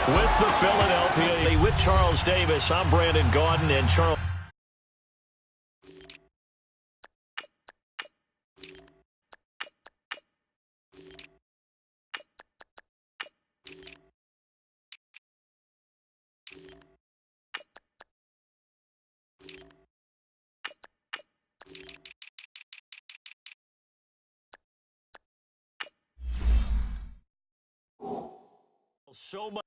with the Philadelphia. With Charles Davis, I'm Brandon Gaudin, and Charles. So much.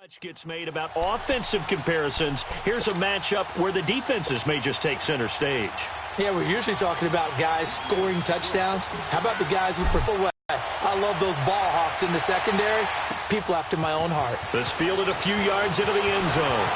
Much gets made about offensive comparisons. Here's a matchup where the defenses may just take center stage. Yeah, we're usually talking about guys scoring touchdowns. How about the guys who prefer? I love those ball hawks in the secondary. People after my own heart. This fielded a few yards into the end zone.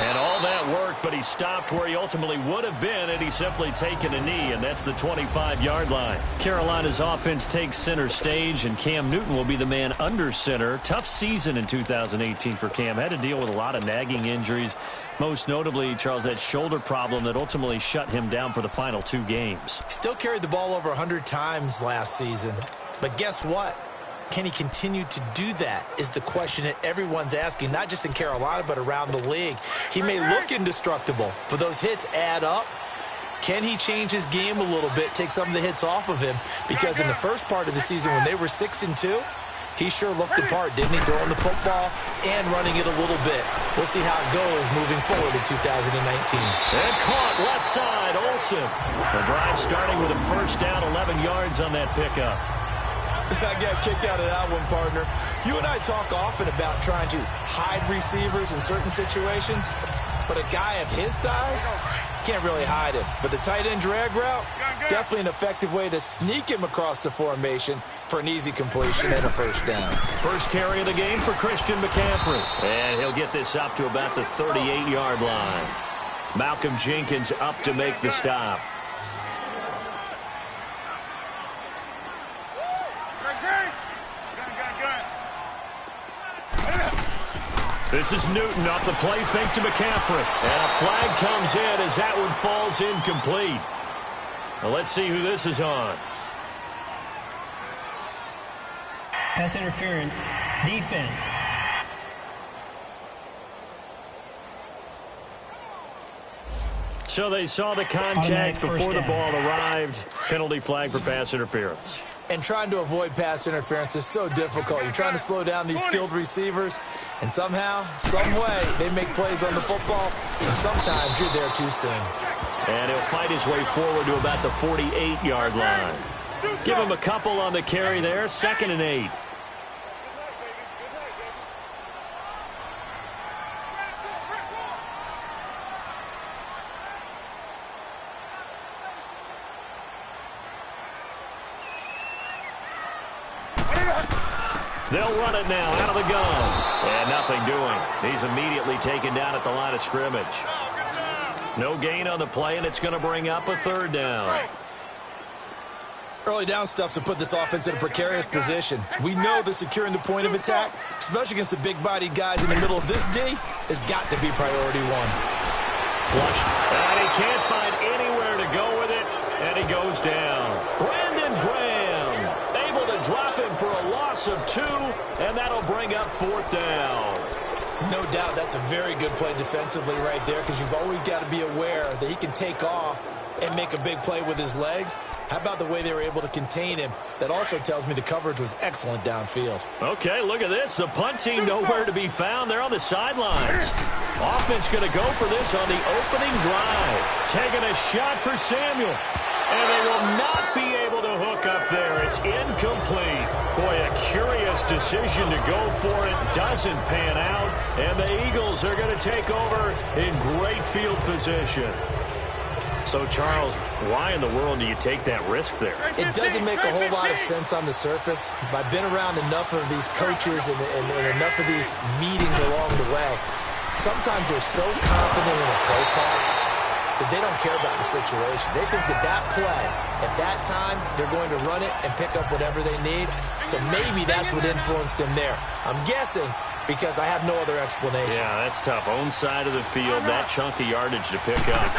And all that worked, but he stopped where he ultimately would have been had he simply taken a knee, and that's the 25-yard line. Carolina's offense takes center stage, and Cam Newton will be the man under center. Tough season in 2018 for Cam. Had to deal with a lot of nagging injuries, most notably, Charles, that shoulder problem that ultimately shut him down for the final 2 games. Still carried the ball over 100 times last season, but guess what? Can he continue to do that is the question that everyone's asking, not just in Carolina, but around the league. He may look indestructible, but those hits add up. Can he change his game a little bit, take some of the hits off of him? Because in the first part of the season when they were 6-2, he sure looked the part, didn't he? Throwing the football and running it a little bit. We'll see how it goes moving forward in 2019. And caught left side, Olsen. The drive starting with a first down, 11 yards on that pickup. I got kicked out of that one, partner. You and I talk often about trying to hide receivers in certain situations, but a guy of his size can't really hide him. But the tight end drag route, definitely an effective way to sneak him across the formation for an easy completion and a first down. First carry of the game for Christian McCaffrey. And he'll get this up to about the 38-yard line. Malcolm Jenkins up to make the stop. This is Newton off the play fake to McCaffrey. And a flag comes in as that one falls incomplete. Well, let's see who this is on. Pass interference, defense. So they saw the contact before the ball arrived. Penalty flag for pass interference. And trying to avoid pass interference is so difficult. You're trying to slow down these skilled receivers, and somehow, some way, they make plays on the football, and sometimes you're there too soon. And he'll fight his way forward to about the 48-yard line. Give him a couple on the carry there, 2nd and 8. They'll run it now out of the gun. And nothing doing. He's immediately taken down at the line of scrimmage. No gain on the play, and it's going to bring up a 3rd down. Early down stuffs to put this offense in a precarious position. We know that securing the point of attack, especially against the big-bodied guys in the middle of this D, has got to be priority 1. Flushed. And he can't find anywhere to go with it, and he goes down. Brandon Graham able to drop him for a loss of 2, and that'll bring up 4th down. No doubt that's a very good play defensively right there, because you've always got to be aware that he can take off and make a big play with his legs. How about the way they were able to contain him? That also tells me the coverage was excellent downfield. Okay, look at this. The punt team nowhere to be found. They're on the sidelines. Offense going to go for this on the opening drive. Taking a shot for Samuel. And they will not be able to hook up there. It's incomplete. Boy, a curious decision to go for it. Doesn't pan out. And the Eagles are going to take over in great field position. So, Charles, why in the world do you take that risk there? It doesn't make a whole lot of sense on the surface. But I've been around enough of these coaches and enough of these meetings along the way. Sometimes they're so confident in a play call that they don't care about the situation. They think that that play, at that time, they're going to run it and pick up whatever they need. So maybe that's what influenced him there. I'm guessing because I have no other explanation. Yeah, that's tough. Own side of the field, that chunk of yardage to pick up.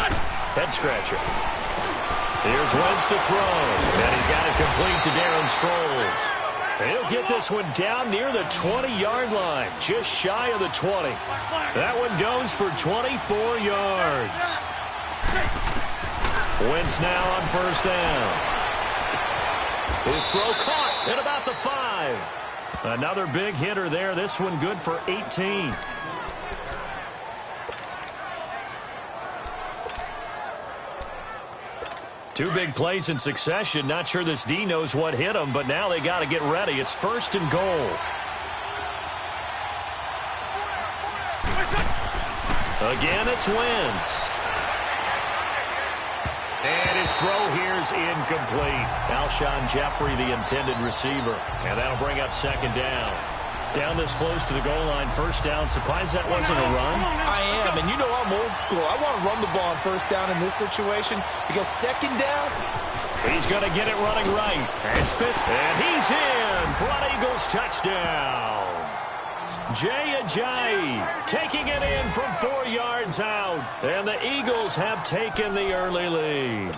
Head scratcher. Here's Wentz to throw. And he's got it complete to Darren Sproles. He'll get this one down near the 20-yard line, just shy of the 20. That one goes for 24 yards. Wentz now on first down. His throw caught at about the 5. Another big hitter there. This one good for 18. Two big plays in succession. Not sure this D knows what hit him, but now they got to get ready. It's first and goal. Again, it's Wentz. And his throw here's incomplete. Alshon Jeffrey, the intended receiver. And that'll bring up second down. Down this close to the goal line, first down. Surprised that wasn't a run? I am, and you know I'm old school. I want to run the ball on first down in this situation because second down. He's going to get it running right. And he's in for an Eagles touchdown. Jay Ajayi taking it in from 4 yards out. And the Eagles have taken the early lead.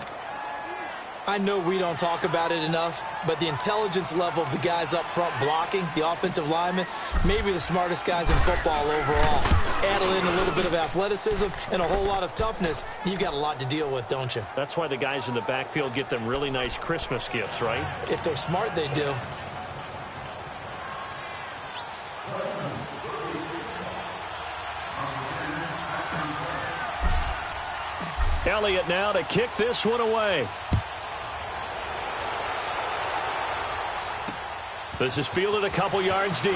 I know we don't talk about it enough, but the intelligence level of the guys up front blocking, the offensive linemen, maybe the smartest guys in football overall. Add in a little bit of athleticism and a whole lot of toughness, you've got a lot to deal with, don't you? That's why the guys in the backfield get them really nice Christmas gifts, right? If they're smart, they do. Elliott now to kick this one away. This is fielded a couple yards deep.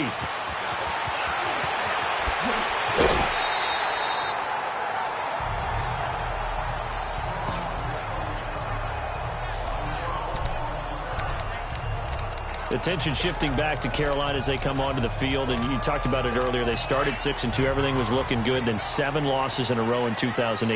Attention shifting back to Carolina as they come onto the field, and you talked about it earlier. They started 6-2. Everything was looking good. Then 7 losses in a row in 2018.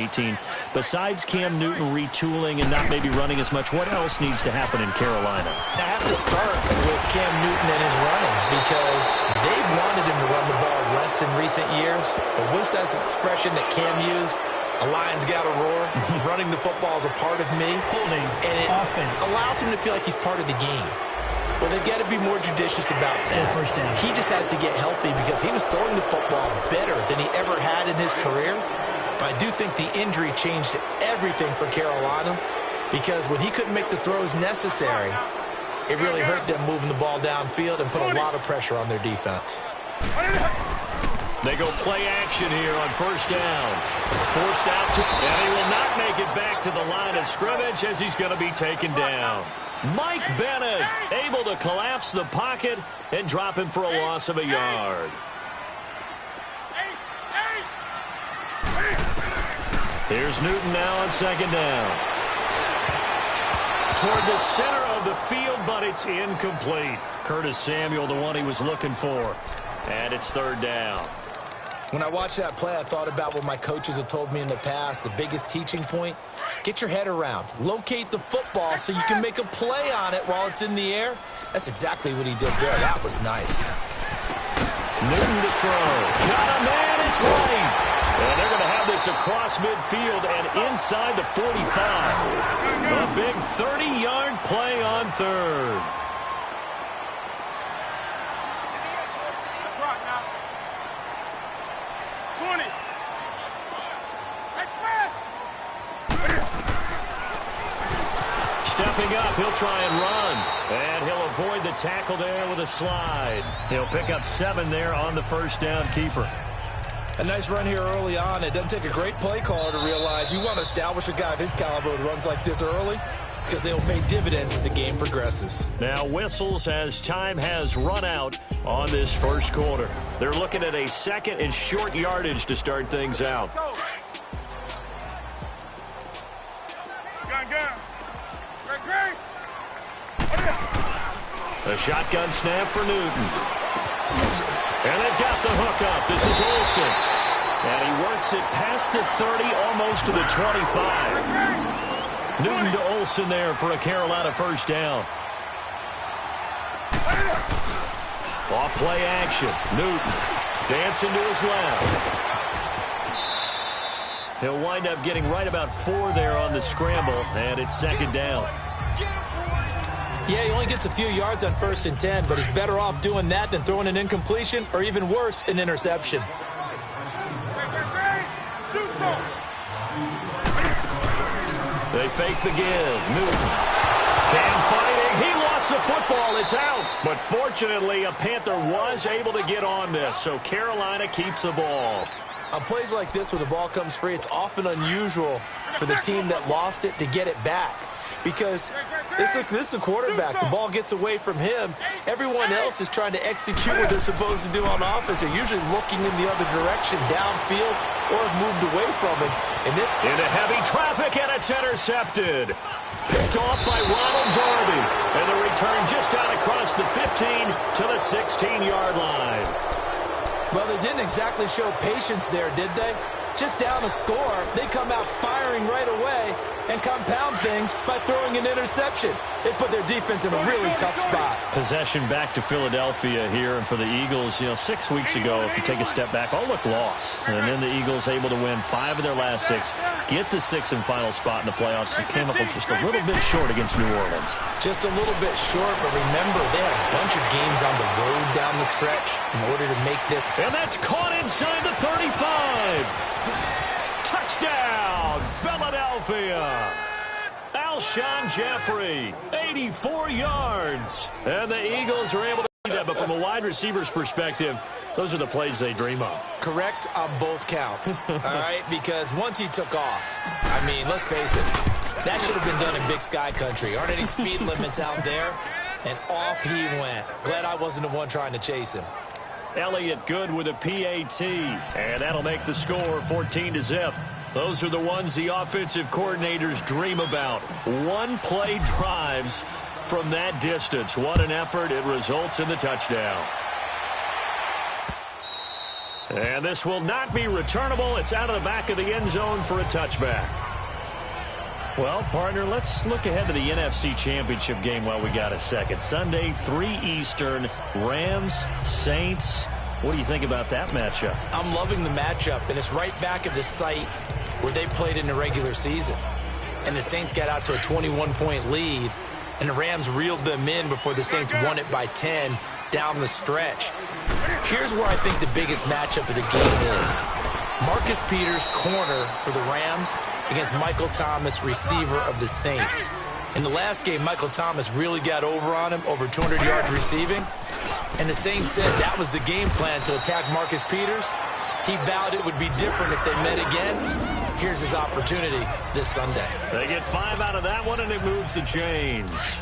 Besides Cam Newton retooling and not maybe running as much, what else needs to happen in Carolina? I have to start with Cam Newton and his running because they've wanted him to run the ball less in recent years. But what's that expression that Cam used? A lion's got to roar. Running the football is a part of me. Holding and it offense allows him to feel like he's part of the game. Well, they've got to be more judicious about that. First down. He just has to get healthy because he was throwing the football better than he ever had in his career. But I do think the injury changed everything for Carolina because when he couldn't make the throws necessary, it really hurt them moving the ball downfield and put a lot of pressure on their defense. They go play action here on first down. Forced out to, and he will not make it back to the line of scrimmage as he's going to be taken down. Mike Bennett able to collapse the pocket and drop him for a loss of a yard. Here's Newton now on second down. Toward the center of the field, but it's incomplete. Curtis Samuel, the one he was looking for. And it's third down. When I watched that play, I thought about what my coaches have told me in the past. The biggest teaching point, get your head around. Locate the football so you can make a play on it while it's in the air. That's exactly what he did there. That was nice. Newton to throw. Got a man, it's right. And they're going to have this across midfield and inside the 45. A big 30-yard play on third. 20. Stepping up, he'll try and run. And he'll avoid the tackle there with a slide. He'll pick up 7 there on the first down keeper. A nice run here early on. It doesn't take a great play caller to realize you want to establish a guy of his caliber who runs like this early because they'll pay dividends as the game progresses. Now whistles as time has run out on this first quarter. They're looking at a second and short yardage to start things out. Gun. Great. A shotgun snap for Newton. And they've got the hook up. This is Olsen. And he works it past the 30, almost to the 25. Newton to Olsen there for a Carolina first down. Off play action. Newton dancing to his left. He'll wind up getting right about 4 there on the scramble, and it's second down. Yeah, he only gets a few yards on 1st and 10, but he's better off doing that than throwing an incompletion or even worse, an interception. They fake the give. Newton. Cam fighting. He lost the football. It's out. But fortunately, a Panther was able to get on this, so Carolina keeps the ball. On plays like this where the ball comes free, it's often unusual for the team that lost it to get it back. Because this is the quarterback. The ball gets away from him. Everyone else is trying to execute what they're supposed to do on offense. They're usually looking in the other direction, downfield, or have moved away from it. Into heavy traffic, and it's intercepted. Picked off by Ronald Darby. And the return just out across the 15 to the 16-yard line. Well, they didn't exactly show patience there, did they? Just down a score, they come out firing right away and compound things by throwing an interception. They put their defense in a really tough spot. Possession back to Philadelphia here, and for the Eagles, 6 weeks ago, if you take a step back, all looked lost. And then the Eagles able to win 5 of their last 6, get the 6th and final spot in the playoffs, and came up with just a little bit short against New Orleans. Just a little bit short, but remember, they had a bunch of games on the road down the stretch in order to make this. And that's caught inside the 35. Touchdown, Philadelphia. Alshon Jeffrey, 84 yards. And the Eagles are able to do that, but from a wide receiver's perspective, those are the plays they dream of. Correct on both counts, all right? Because once he took off, I mean, let's face it, that should have been done in Big Sky Country. Aren't any speed limits out there? And off he went. Glad I wasn't the one trying to chase him. Elliott good with a PAT, and that'll make the score 14-0. Those are the ones the offensive coordinators dream about. One-play drives from that distance. What an effort. It results in the touchdown. And this will not be returnable. It's out of the back of the end zone for a touchback. Well, partner, let's look ahead to the NFC Championship game while we got a second. Sunday, 3 Eastern, Rams, Saints. What do you think about that matchup? I'm loving the matchup, and it's right back at the site where they played in the regular season. And the Saints got out to a 21-point lead, and the Rams reeled them in before the Saints won it by 10 down the stretch. Here's where I think the biggest matchup of the game is. Marcus Peters, corner for the Rams, against Michael Thomas, receiver of the Saints. In the last game, Michael Thomas really got over on him, over 200 yards receiving. And the Saints said that was the game plan, to attack Marcus Peters. He vowed it would be different if they met again. Here's his opportunity this Sunday. They get 5 out of that one, and it moves the chains.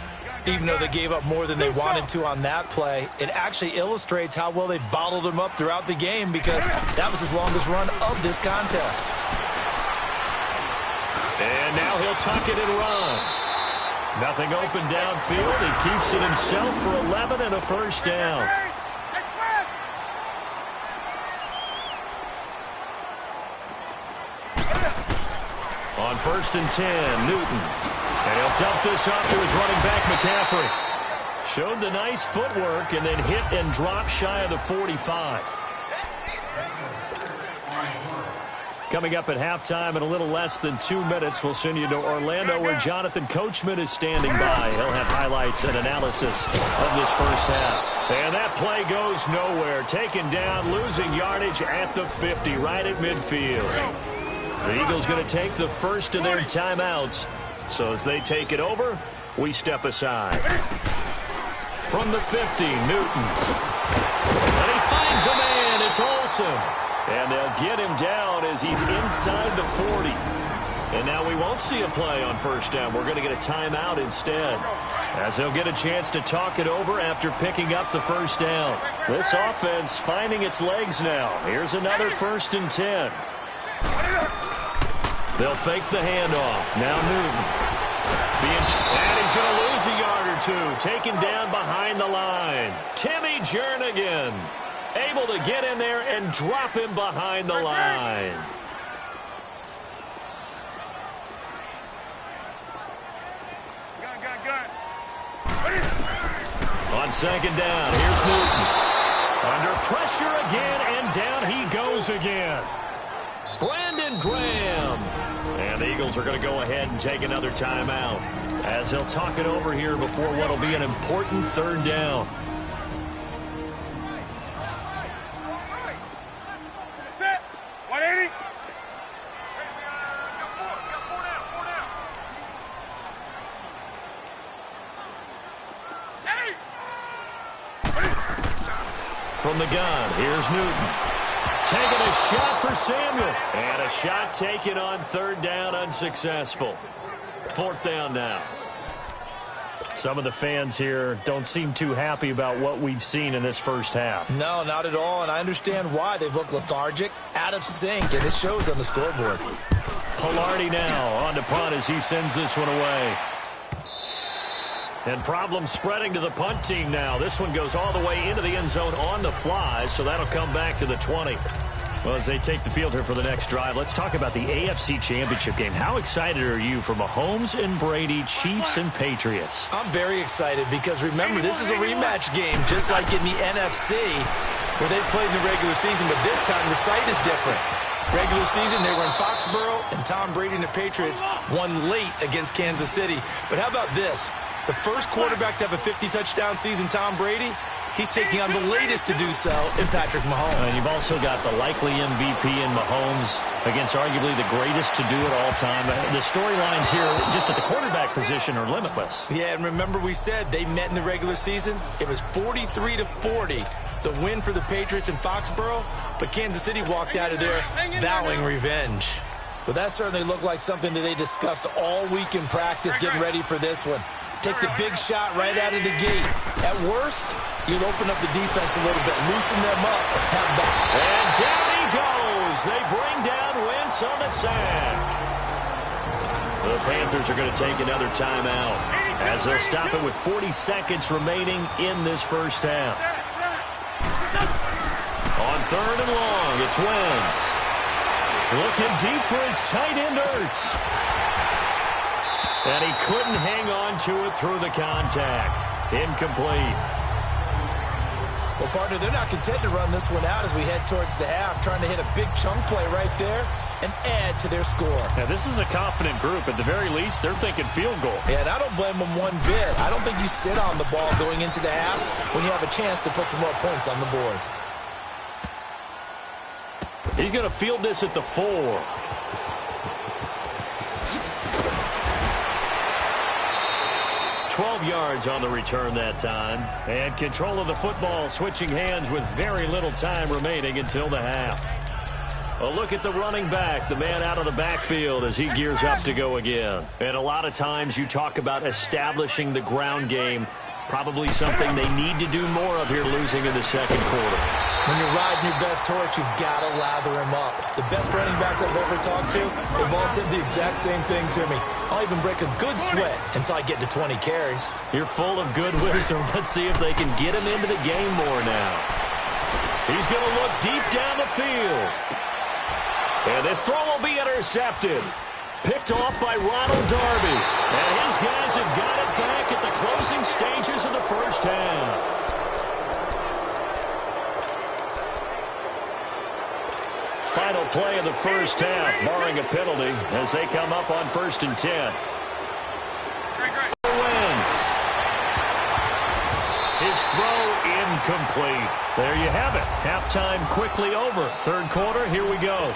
Even though they gave up more than they wanted to on that play, it actually illustrates how well they bottled him up throughout the game, because that was his longest run of this contest. And now he'll tuck it and run. Nothing open downfield. He keeps it himself for 11 and a first down. On 1st and 10, Newton. And he'll dump this off to his running back, McCaffrey. Showed the nice footwork and then hit and drop shy of the 45. Coming up at halftime in a little less than 2 minutes, we'll send you to Orlando where Jonathan Coachman is standing by. He'll have highlights and analysis of this first half. And that play goes nowhere. Taken down, losing yardage at the 50, right at midfield. The Eagles going to take the first of their timeouts. So as they take it over, we step aside. From the 50, Newton. And he finds a man. It's Olsen. And they'll get him down as he's inside the 40. And now we won't see a play on first down. We're going to get a timeout instead, as he'll get a chance to talk it over after picking up the first down. This offense finding its legs now. Here's another 1st and 10. They'll fake the handoff. Now Newton. And he's going to lose a yard or two. Taken down behind the line. Timmy Jernigan able to get in there and drop him behind the line. On second down, here's Newton. Under pressure again, and down he goes again. Brandon Graham. And the Eagles are going to go ahead and take another timeout, as he'll talk it over here before what will be an important 3rd down. From the gun, here's Newton. Taking a shot for Samuel. And a shot taken on 3rd down, unsuccessful. 4th down now. Some of the fans here don't seem too happy about what we've seen in this first half. No, not at all, and I understand why. They've looked lethargic, out of sync, and it shows on the scoreboard. Pilardi now on to punt as he sends this one away. And problems spreading to the punt team now. This one goes all the way into the end zone on the fly, so that'll come back to the 20. Well, as they take the field here for the next drive, let's talk about the AFC Championship game. How excited are you for Mahomes and Brady, Chiefs and Patriots? I'm very excited because, remember, this is a rematch game, just like in the NFC, where they played in the regular season, but this time the site is different. Regular season, they were in Foxborough, and Tom Brady and the Patriots won late against Kansas City. But how about this? The first quarterback to have a 50-touchdown season, Tom Brady, he's taking on the latest to do so in Patrick Mahomes. And you've also got the likely MVP in Mahomes against arguably the greatest to do it all time. The storylines here just at the quarterback position are limitless. Yeah, and remember we said they met in the regular season? It was 43-40, the win for the Patriots in Foxborough, but Kansas City walked out of there vowing revenge. Well, that certainly looked like something that they discussed all week in practice getting ready for this one. Take the big shot right out of the gate. At worst, you'll open up the defense a little bit, loosen them up, have back. And down he goes. They bring down Wentz on the sack. The Panthers are going to take another timeout, as they'll stop it with 40 seconds remaining in this first half. On 3rd and long, it's Wentz. Looking deep for his tight end, Ertz. And he couldn't hang on to it through the contact. Incomplete. Well, partner, they're not content to run this one out as we head towards the half, trying to hit a big chunk play right there and add to their score. Now, this is a confident group. At the very least, they're thinking field goal. Yeah, and I don't blame them one bit. I don't think you sit on the ball going into the half when you have a chance to put some more points on the board. He's going to field this at the 4. 12 yards on the return that time. And control of the football switching hands with very little time remaining until the half. A look at the running back, the man out of the backfield as he gears up to go again. And a lot of times you talk about establishing the ground game. Probably something they need to do more of here, losing in the second quarter. When you're riding your best horse, you've got to lather him up. The best running backs I've ever talked to, they've all said the exact same thing to me. I'll even break a good sweat until I get to 20 carries. You're full of good wisdom. Let's see if they can get him into the game more now. He's going to look deep down the field. And this throw will be intercepted. Picked off by Ronald Darby. And his guys have got it back at the closing stages of the first half. Final play of the first half, barring a penalty, as they come up on 1st and 10. Wentz. His throw incomplete. There you have it. Halftime quickly over. Third quarter, here we go.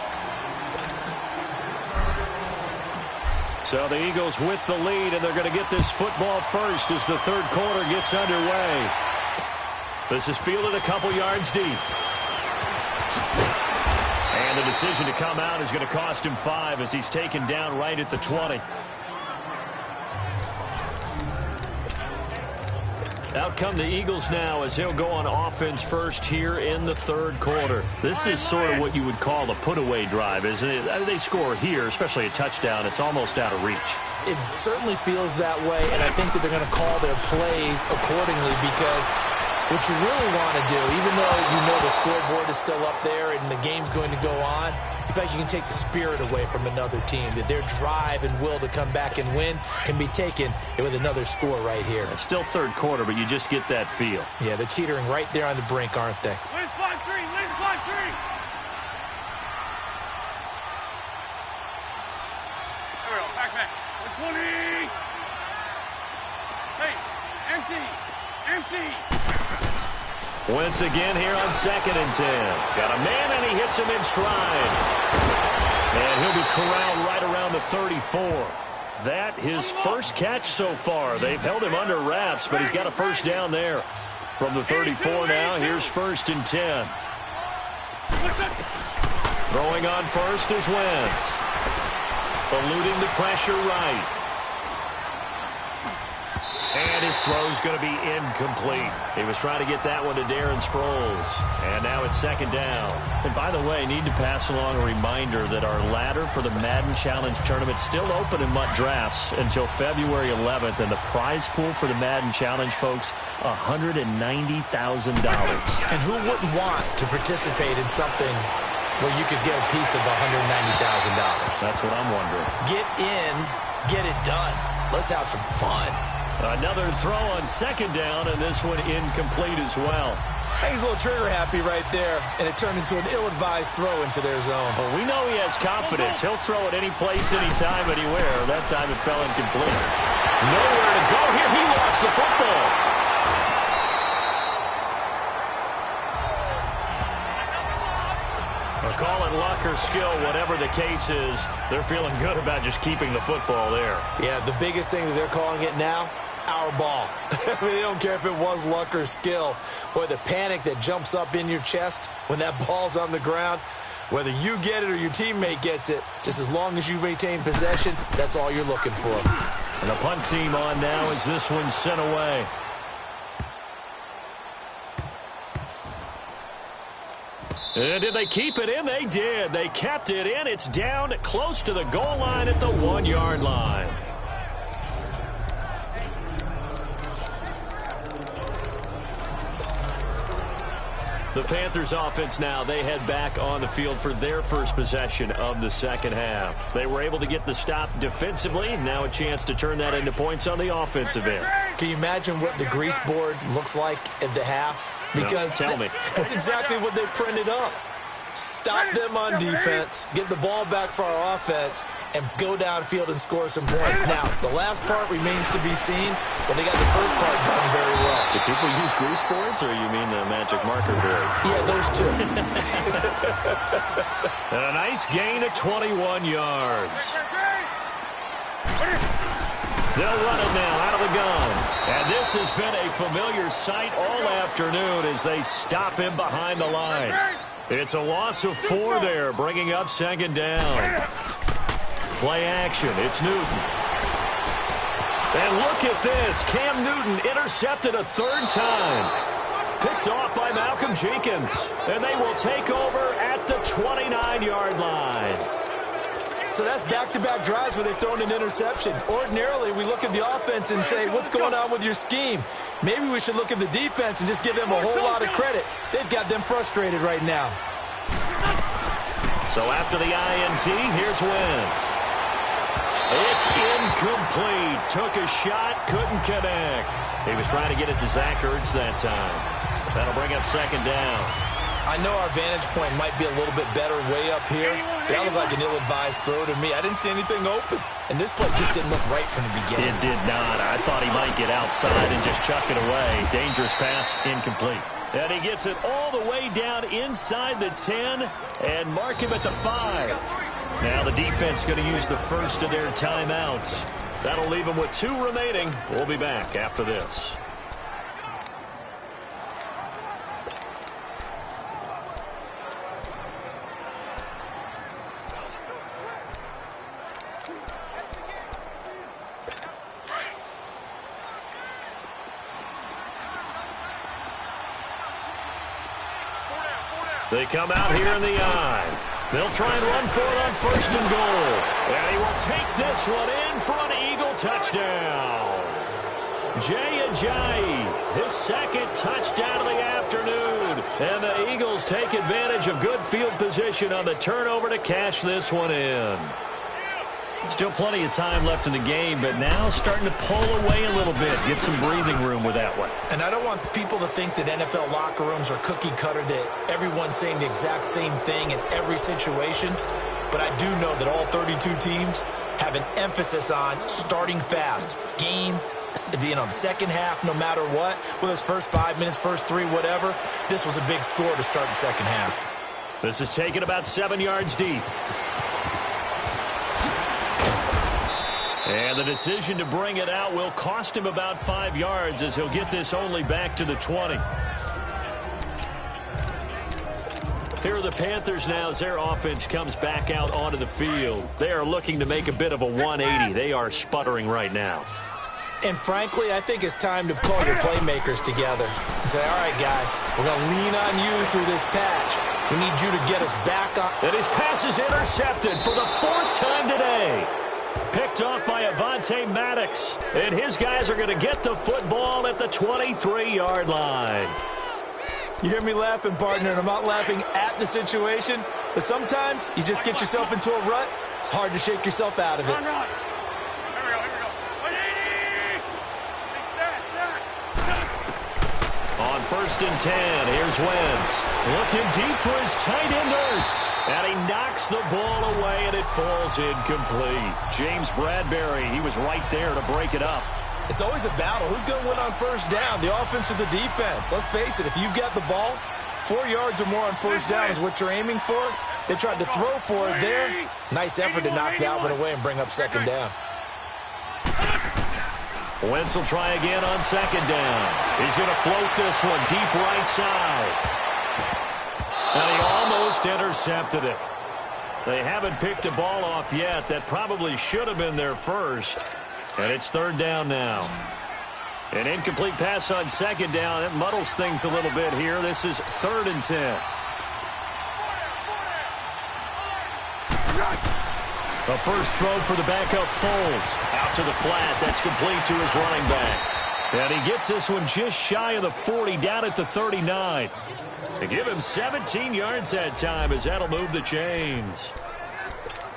So the Eagles with the lead, and they're going to get this football first as the third quarter gets underway. This is fielded a couple yards deep. And the decision to come out is going to cost him 5 as he's taken down right at the 20. Out come the Eagles now as he'll go on offense first here in the third quarter. This is sort of what you would call a put-away drive, isn't it? They score here, especially a touchdown. It's almost out of reach. It certainly feels that way, and I think that they're going to call their plays accordingly because what you really want to do, even though you know the scoreboard is still up there and the game's going to go on, in fact, you can take the spirit away from another team, that their drive and will to come back and win can be taken with another score right here. It's still third quarter, but you just get that feel. Yeah, they're teetering right there on the brink, aren't they? Win spot 3, win spot 3. There we go, back. 120. Hey, empty. Wentz again here on 2nd and 10. Got a man, and he hits him in stride. And he'll be corralled right around the 34. That his first catch so far. They've held him under wraps, but he's got a first down there. From the 34 now, here's 1st and 10. Throwing on first is Wentz. Eluding the pressure right. And his throw's going to be incomplete. He was trying to get that one to Darren Sproles. And now it's 2nd down. And by the way, need to pass along a reminder that our ladder for the Madden Challenge Tournament is still open in MUT Drafts until February 11th. And the prize pool for the Madden Challenge, folks, $190,000. And who wouldn't want to participate in something where you could get a piece of $190,000? That's what I'm wondering. Get in, get it done. Let's have some fun. Another throw on 2nd down, and this one incomplete as well. He's a little trigger happy right there, and it turned into an ill-advised throw into their zone. Well, we know he has confidence. He'll throw it any place, anytime, anywhere. That time it fell incomplete. Nowhere to go here. He lost the football. Call it luck or skill, whatever the case is, they're feeling good about just keeping the football there. Yeah, the biggest thing that they're calling it now, our ball. I mean, they don't care if it was luck or skill. Boy, the panic that jumps up in your chest when that ball's on the ground, whether you get it or your teammate gets it, just as long as you maintain possession, that's all you're looking for. And the punt team on now as this one's sent away. And did they keep it in? They did. They kept it in. It's down close to the goal line at the 1-yard line. The Panthers offense now, they head back on the field for their first possession of the second half. They were able to get the stop defensively. Now a chance to turn that into points on the offensive end. Can you imagine what the grease board looks like at the half? Because no, tell me. That's exactly what they printed up. Stop them on defense, get the ball back for our offense, and go downfield and score some points. Now, the last part remains to be seen, but they got the first part done very well. Do people use grease boards, or you mean the magic marker board? Yeah, those two. And a nice gain of 21 yards. They'll run it now out of the gun. And this has been a familiar sight all afternoon as they stop him behind the line. It's a loss of 4 there, bringing up 2nd down. Play action. It's Newton. And look at this. Cam Newton intercepted a 3rd time. Picked off by Malcolm Jenkins. And they will take over at the 29-yard line. So that's back-to-back drives where they've thrown an interception. Ordinarily, we look at the offense and say, what's going on with your scheme? Maybe we should look at the defense and just give them a whole lot of credit. They've got them frustrated right now. So after the INT, here's Wentz. It's incomplete. Took a shot, couldn't connect. He was trying to get it to Zach Ertz that time. That'll bring up 2nd down. I know our vantage point might be a little bit better way up here, but that looked like an ill-advised throw to me. I didn't see anything open, and this play just didn't look right from the beginning. It did not. I thought he might get outside and just chuck it away. Dangerous pass, incomplete. And he gets it all the way down inside the 10 and mark him at the 5. Now the defense going to use the first of their timeouts. That'll leave them with 2 remaining. We'll be back after this. They come out here in the eye. They'll try and run for it on 1st and goal. And he will take this one in for an Eagle touchdown. Jay Ajayi, his 2nd touchdown of the afternoon. And the Eagles take advantage of good field position on the turnover to cash this one in. Still plenty of time left in the game, but now starting to pull away a little bit. Get some breathing room with that one. And I don't want people to think that NFL locker rooms are cookie cutter, that everyone's saying the exact same thing in every situation. But I do know that all 32 teams have an emphasis on starting fast. Game, the second half, no matter what, whether it's first 5 minutes, first 3, whatever. This was a big score to start the second half. This is taken about 7 yards deep. And the decision to bring it out will cost him about 5 yards as he'll get this only back to the 20. Here are the Panthers now as their offense comes back out onto the field. They are looking to make a bit of a 180. They are sputtering right now. And frankly, I think it's time to call your playmakers together and say, all right, guys, we're going to lean on you through this patch. We need you to get us back on. And his pass is intercepted for the 4th time today. Picked off by Avonte Maddox. And his guys are going to get the football at the 23-yard line. You hear me laughing, partner, and I'm not laughing at the situation, but sometimes you just get yourself into a rut. It's hard to shake yourself out of it. Run. Here we go. 180. On 1st and 10, here's Wentz. Looking deep for his tight end, Ertz. And he knocks the ball away, and it falls incomplete. James Bradbury, he was right there to break it up. It's always a battle. Who's going to win on 1st down, the offense or the defense? Let's face it, if you've got the ball, 4 yards or more on 1st down is what you're aiming for. They tried to throw for it there. Nice effort to knock that one away and bring up 2nd down. Wentz will try again on 2nd down. He's going to float this one deep right side. And he almost intercepted it. They haven't picked a ball off yet. That probably should have been their first. And it's 3rd down now. An incomplete pass on 2nd down. It muddles things a little bit here. This is 3rd and 10. The first throw for the backup Foles. Out to the flat. That's complete to his running back. And he gets this one just shy of the 40, down at the 39. They give him 17 yards that time as that'll move the chains.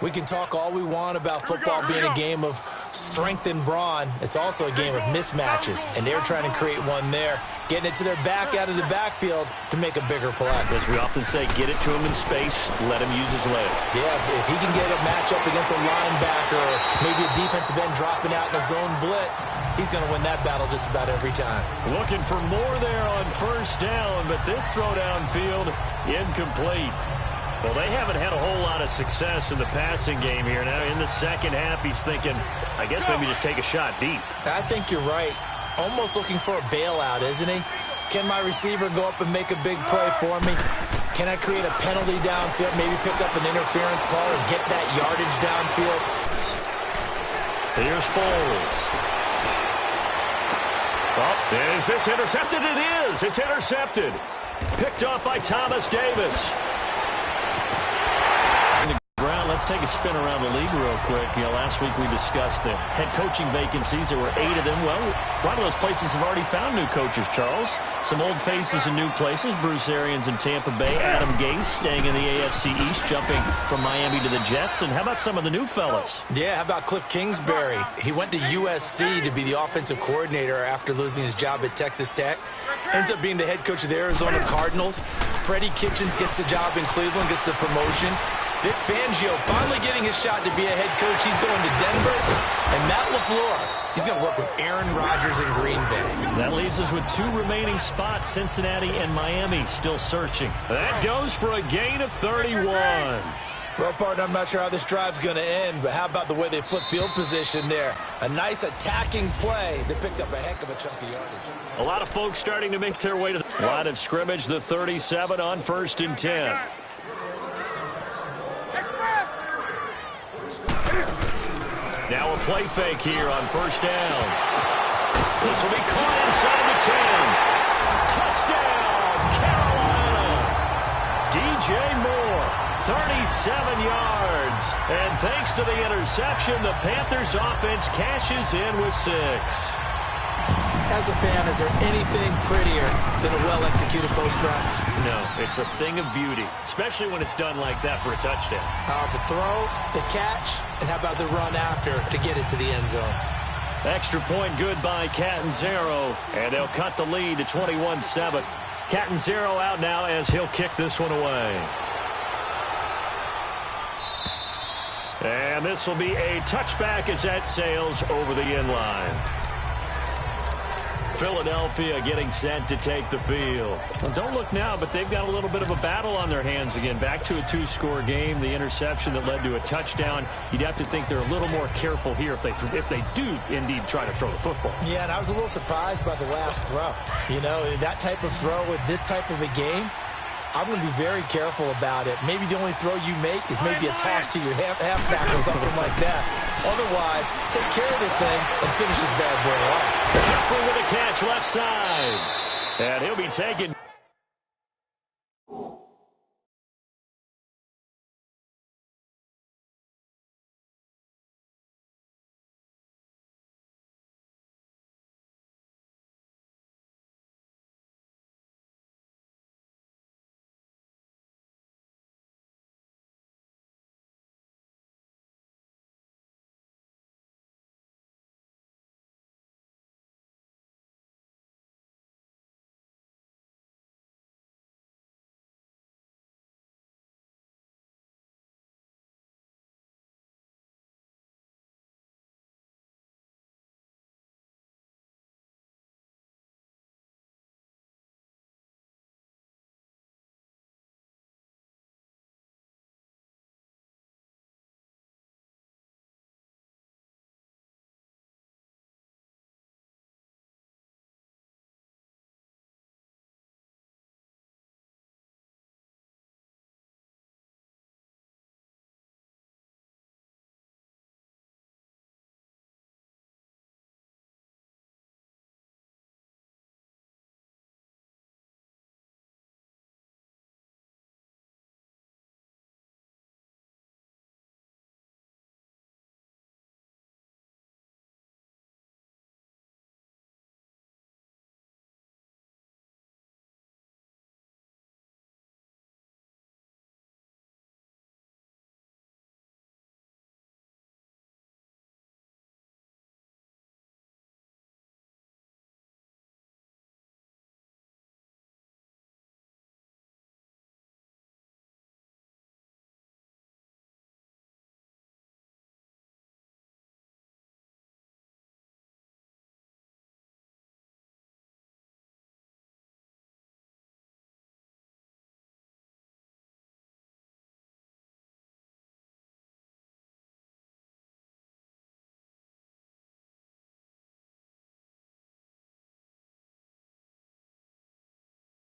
We can talk all we want about football being a game of strength and brawn. It's also a game of mismatches, and they're trying to create one there, getting it to their back out of the backfield to make a bigger play. As we often say, get it to him in space, let him use his leg. Yeah, if he can get a matchup against a linebacker or maybe a defensive end dropping out in a zone blitz, he's going to win that battle just about every time. Looking for more there on 1st down, but this throw downfield, incomplete. Well, they haven't had a whole lot of success in the passing game here. Now, in the second half, he's thinking, I guess maybe just take a shot deep. I think you're right. Almost looking for a bailout, isn't he? Can my receiver go up and make a big play for me? Can I create a penalty downfield, maybe pick up an interference call and get that yardage downfield? Here's Foles. Oh, is this intercepted? It is. It's intercepted. Picked off by Thomas Davis. Let's take a spin around the league real quick. Last week we discussed the head coaching vacancies. There were 8 of them. Well, a lot of those places have already found new coaches, Charles. Some old faces in new places. Bruce Arians in Tampa Bay. Adam Gase staying in the AFC East, jumping from Miami to the Jets. And how about some of the new fellas? Yeah, how about Cliff Kingsbury? He went to USC to be the offensive coordinator after losing his job at Texas Tech. Ends up being the head coach of the Arizona Cardinals. Freddie Kitchens gets the job in Cleveland, gets the promotion. Vic Fangio finally getting his shot to be a head coach. He's going to Denver. And Matt LaFleur, he's going to work with Aaron Rodgers in Green Bay. That leaves us with 2 remaining spots, Cincinnati and Miami, still searching. That goes for a gain of 31. Well, partner, I'm not sure how this drive's going to end, but how about the way they flip field position there? A nice attacking play that picked up a heck of a chunk of yardage. A lot of folks starting to make their way to the line of scrimmage, the 37 on 1st and 10. Now a play fake here on 1st down. This will be caught inside the 10. Touchdown, Carolina. DJ Moore, 37 yards. And thanks to the interception, the Panthers offense cashes in with 6. As a fan, is there anything prettier than a well-executed post-drive? No, it's a thing of beauty, especially when it's done like that for a touchdown. The throw, the catch, and how about the run after to get it to the end zone? Extra point good by Catanzaro, and they'll cut the lead to 21-7. Catanzaro out now as he'll kick this one away. And this will be a touchback as that sails over the end line. Philadelphia getting set to take the field. Well, don't look now, but they've got a little bit of a battle on their hands again. Back to a 2-score game. The interception that led to a touchdown. You'd have to think they're a little more careful here if they do indeed try to throw the football. Yeah, and I was a little surprised by the last throw. You know, that type of throw with this type of a game, I'm going to be very careful about it. Maybe the only throw you make is maybe a toss to your halfback or something like that. Otherwise, take care of the thing and finish this bad boy off. Jeffrey with a catch left side. And he'll be taken.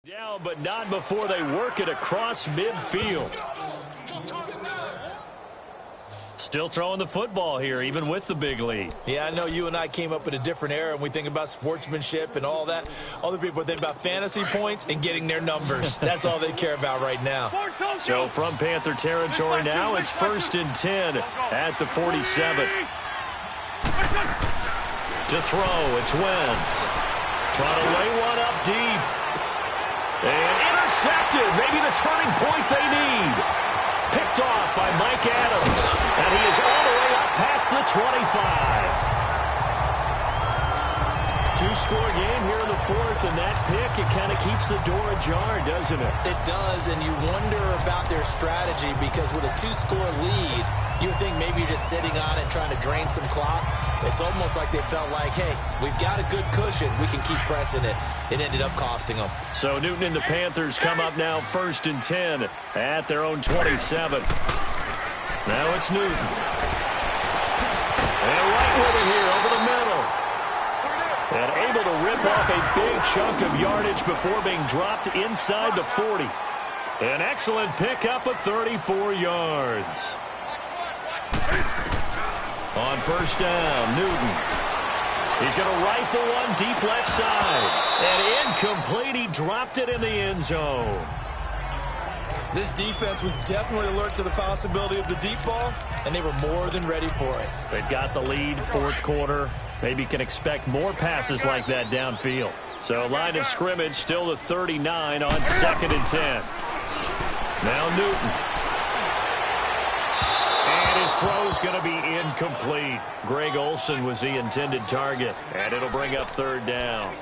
Down, but not before they work it across midfield. Still throwing the football here, even with the big lead. Yeah, I know you and I came up in a different era, and we think about sportsmanship and all that. Other people think about fantasy points and getting their numbers. That's all they care about right now. So from Panther territory now, it's 1st and 10 at the 47. To throw, it's Wentz. Trying to lay one up deep. And intercepted. Maybe the turning point they need. Picked off by Mike Adams. And he is all the way up past the 25. Two-score game here in the fourth, and that pick, it kind of keeps the door ajar, doesn't it? It does, and you wonder about their strategy because with a two-score lead, you would think maybe you're just sitting on it trying to drain some clock. It's almost like they felt like, hey, we've got a good cushion. We can keep pressing it. It ended up costing them. So Newton and the Panthers come up now 1st and 10 at their own 27. Now it's Newton. And right with it here over the middle. And able to rip off a big chunk of yardage before being dropped inside the 40. An excellent pickup of 34 yards. On first down, Newton. He's going to rifle one deep left side. And incomplete. He dropped it in the end zone. This defense was definitely alert to the possibility of the deep ball, and they were more than ready for it. They've got the lead, fourth quarter. Maybe can expect more passes like that downfield. So line of scrimmage still the 39 on 2nd and 10. Now Newton. And his throw's going to be incomplete. Greg Olsen was the intended target, and it'll bring up 3rd down.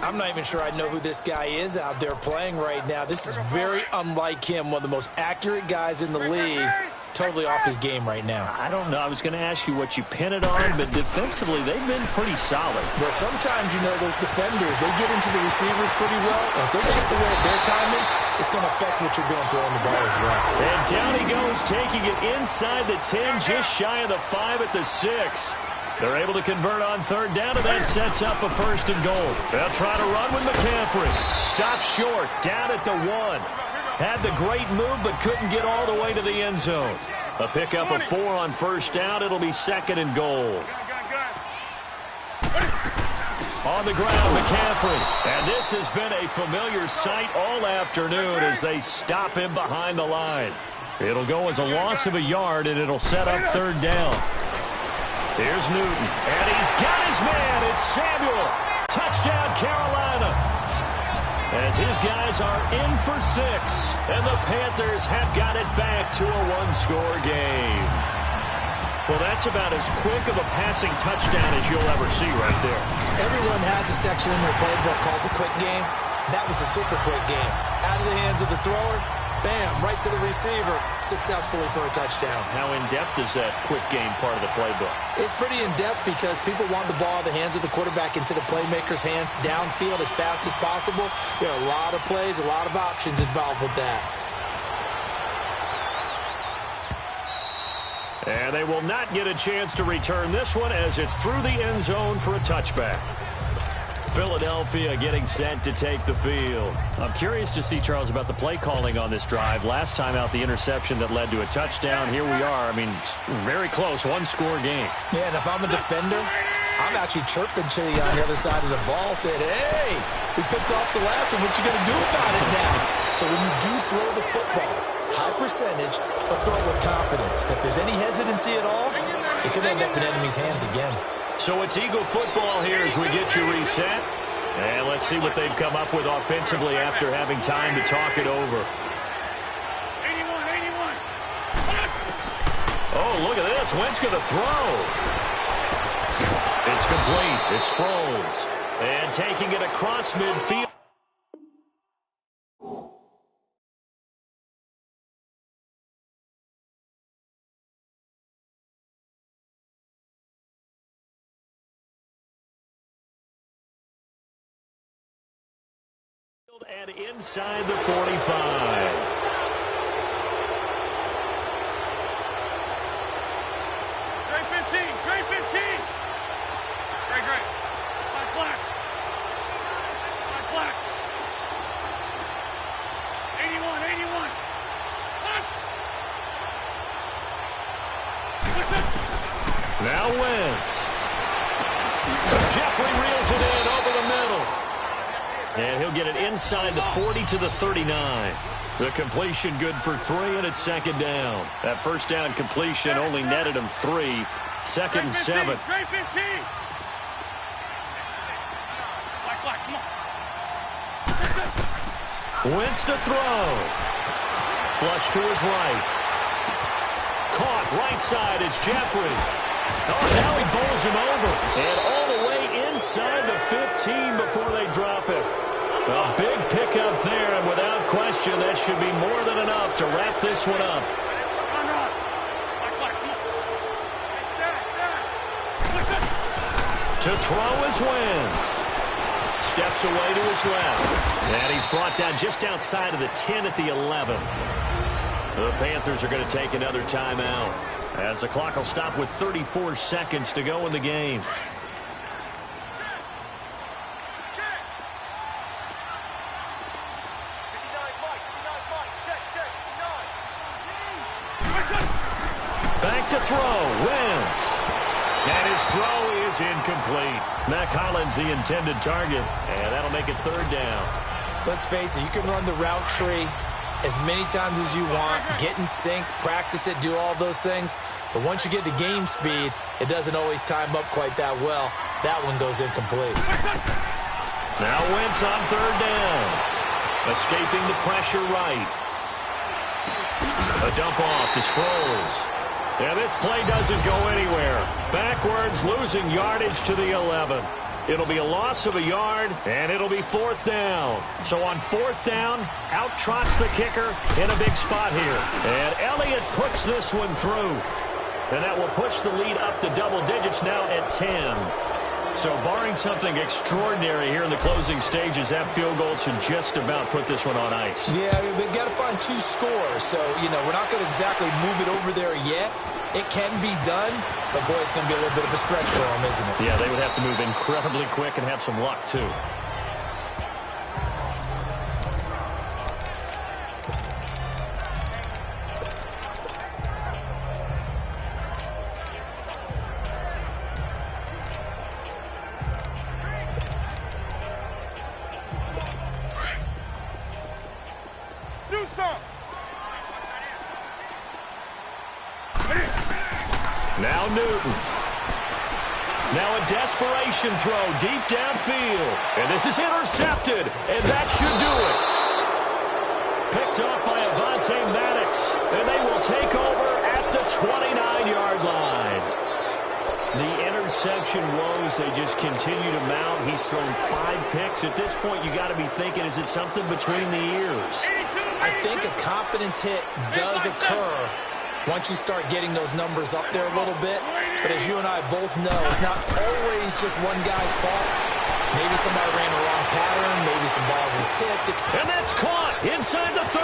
I'm not even sure I know who this guy is out there playing right now. This is very unlike him, one of the most accurate guys in the league. Totally off his game right now. I don't know. I was going to ask you what you pin it on, but defensively, they've been pretty solid. Well, sometimes, you know, those defenders, they get into the receivers pretty well. And if they chip away at their timing, it's going to affect what you're doing throwing the ball as well. And down he goes, taking it inside the 10, just shy of the 5 at the 6. They're able to convert on 3rd down, and that sets up a 1st and goal. They'll try to run with McCaffrey. Stops short, down at the 1. Had the great move, but couldn't get all the way to the end zone. A pickup of 4 on 1st down. It'll be 2nd and goal. On the ground, McCaffrey. And this has been a familiar sight all afternoon as they stop him behind the line. It'll go as a loss of a yard, and it'll set up 3rd down. Here's Newton, and he's got his man. It's Samuel. Touchdown, Carolina. As his guys are in for 6, and the Panthers have got it back to a one-score game. Well, that's about as quick of a passing touchdown as you'll ever see right there. Everyone has a section in their playbook called the quick game. That was a super quick game. Out of the hands of the thrower, bam, right to the receiver, successfully for a touchdown. How in-depth is that quick game part of the playbook? It's pretty in-depth because people want the ball in the hands of the quarterback into the playmaker's hands downfield as fast as possible. There are a lot of plays, a lot of options involved with that. And they will not get a chance to return this one as it's through the end zone for a touchback. Philadelphia getting set to take the field. I'm curious to see, Charles, about the play calling on this drive. Last time out, the interception that led to a touchdown. Here we are. I mean, very close, one-score game. Yeah, and if I'm a defender, I'm actually chirping Chili on the other side of the ball, saying, hey, we picked off the last one. What you going to do about it now? So when you do throw the football, high percentage, but throw with confidence. If there's any hesitancy at all, it could end up in enemy's hands again. So it's Eagle football here as we get you reset. And let's see what they've come up with offensively after having time to talk it over. 81. Oh, look at this. Wentz going to throw. It's complete. It's Sproles. And taking it across midfield. And inside the 45. Great 15. Great. Black. 81. Now Wentz. Jeffrey reels it in over the middle. And he'll get it inside the 40 to the 39. The completion good for 3, and it's 2nd down. That first down completion only netted him 3. 2nd and 7. Great 15. Black, come on. Wentz to throw. Flush to his right. Caught right side. It's Jeffrey. Oh, now he bowls him over. And all the way inside the 15 before they drop it. A big pickup there, and without question, that should be more than enough to wrap this one up. To throw is Wentz. Steps away to his left. And he's brought down just outside of the 10 at the 11. The Panthers are going to take another timeout, as the clock will stop with 34 seconds to go in the game. Back to throw, Wentz. And his throw is incomplete. Mac Hollins the intended target, and that'll make it third down. Let's face it, you can run the route tree as many times as you want, get in sync, practice it, do all those things. But once you get to game speed, it doesn't always time up quite that well. That one goes incomplete. Now Wentz on third down. Escaping the pressure right. A dump off to Sproles. And this play doesn't go anywhere. Backwards, losing yardage to the 11. It'll be a loss of a yard, and it'll be fourth down. So on fourth down, out trots the kicker in a big spot here. And Elliott puts this one through. And that will push the lead up to double digits now at 10. So barring something extraordinary here in the closing stages, that field goal should just about put this one on ice. Yeah, we've got to find two scores. So, we're not going to exactly move it over there yet. It can be done, but, boy, it's going to be a little bit of a stretch for them, isn't it? Yeah, they would have to move incredibly quick and have some luck, too. Now Newton. Now a desperation throw deep downfield. And this is intercepted, and that should do it. Picked up by Avonte Maddox, and they will take over at the 29-yard line. The interception woes, they just continue to mount. He's thrown 5 picks. At this point, you got to be thinking, is it something between the ears? I think a confidence hit does occur once you start getting those numbers up there a little bit. But as you and I both know, it's not always just one guy's fault. Maybe somebody ran a wrong pattern. Maybe some balls were tipped. And that's caught inside the 30.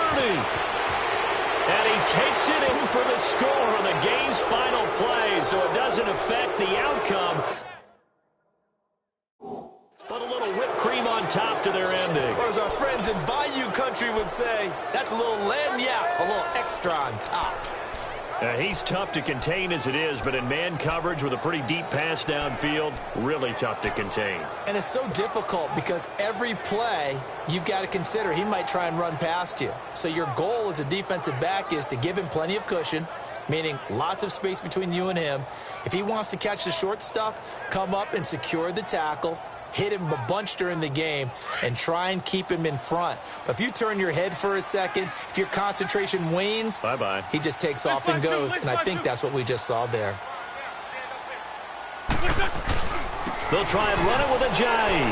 And he takes it in for the score on the game's final play, so it doesn't affect the outcome. But a little whipped cream on top to their ending. Or as our friends in Bayou Country would say, that's a little lagniappe, a little extra on top. He's tough to contain as it is, but in man coverage with a pretty deep pass downfield, really tough to contain. And it's so difficult because every play you've got to consider he might try and run past you. So your goal as a defensive back is to give him plenty of cushion, meaning lots of space between you and him. If he wants to catch the short stuff, come up and secure the tackle, hit him a bunch during the game, and try and keep him in front. But if you turn your head for a second, if your concentration wanes, bye-bye. He just takes off and goes, and I think that's what we just saw there. They'll try and run it with Ajayi.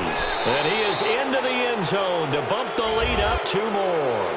And he is into the end zone to bump the lead up 2 more.